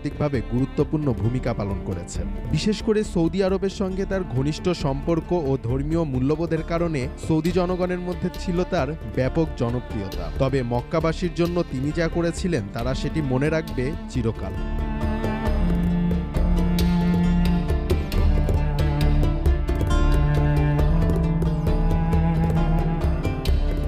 আন্তর্জাতিকভাবে গুরুত্বপূর্ণ ভূমিকা পালন করেছে। বিশেষ করে সৌদি আরবের সঙ্গে তার ঘনিষ্ঠ সম্পর্ক ও ধর্মীয় মূল্যবোধের কারণে সৌদি জনগণের মধ্যে ছিল তার ব্যাপক জনপ্রিয়তা। তবে মক্কাবাসীর জন্য তিনি যা করেছিলেন তারা সেটি মনে রাখবে চিরকাল।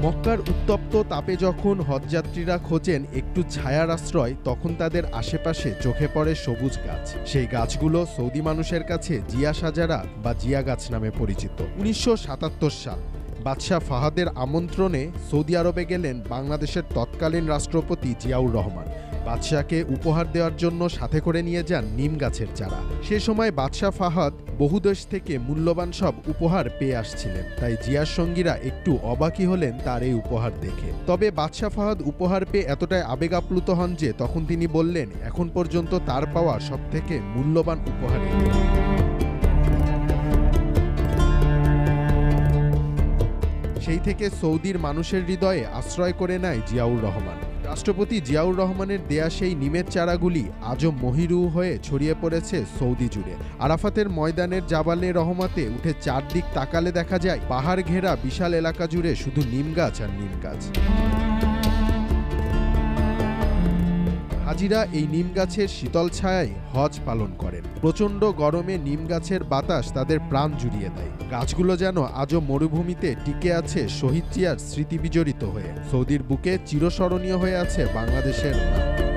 মক্কার উত্তপ্ত তাপে যখন হজযাত্রীরা খোঁজেন একটু ছায়ার আশ্রয়, তখন তাদের আশেপাশে চোখে পড়ে সবুজ গাছ। সেই গাছগুলো সৌদি মানুষের কাছে জিয়া সাজারা বা জিয়া গাছ নামে পরিচিত। ১৯৭৭ সাল বাদশাহ ফাহাদের আমন্ত্রণে সৌদি আরবে গেলেন বাংলাদেশের তৎকালীন রাষ্ট্রপতি জিয়াউর রহমান। বাদশাহকে উপহার দেওয়ার জন্য সাথে করে নিয়ে যান নিম গাছের চারা। সে সময় বাদশাহ ফাহাদ বহু দেশ থেকে মূল্যবান সব উপহার পেয়ে আসছিলেন, তাই জিয়ার সঙ্গীরা একটু অবাকই হলেন তার এই উপহার দেখে। তবে বাদশাহ ফাহাদ উপহার পেয়ে এতটাই আবেগ আপ্লুত হন যে তখন তিনি বললেন এখন পর্যন্ত তার পাওয়া সবথেকে মূল্যবান উপহার এটি। সেই থেকে সৌদির মানুষের হৃদয়ে আশ্রয় করে নেয় জিয়াউর রহমান। রাষ্ট্রপতি জিয়াউর রহমানের দেয়া সেই নিমের চারাগুলি আজও মহিরু হয়ে ছড়িয়ে পড়েছে সৌদি জুড়ে। আরাফাতের ময়দানের জাবালে রহমাতে উঠে চারদিক তাকালে দেখা যায় পাহাড় ঘেরা বিশাল এলাকা জুড়ে শুধু নিম গাছ আর নিম গাছ। হাজিরা এই নিম গাছের শীতল ছায়ায় হজ পালন করেন। প্রচণ্ড গরমে নিম গাছের বাতাস তাদের প্রাণ জুড়িয়ে দেয়। গাছগুলো যেন আজও মরুভূমিতে টিকে আছে শহীদ জিয়ার স্মৃতি বিজড়িত হয়ে। সৌদির বুকে চিরস্মরণীয় হয়ে আছে বাংলাদেশের নাম।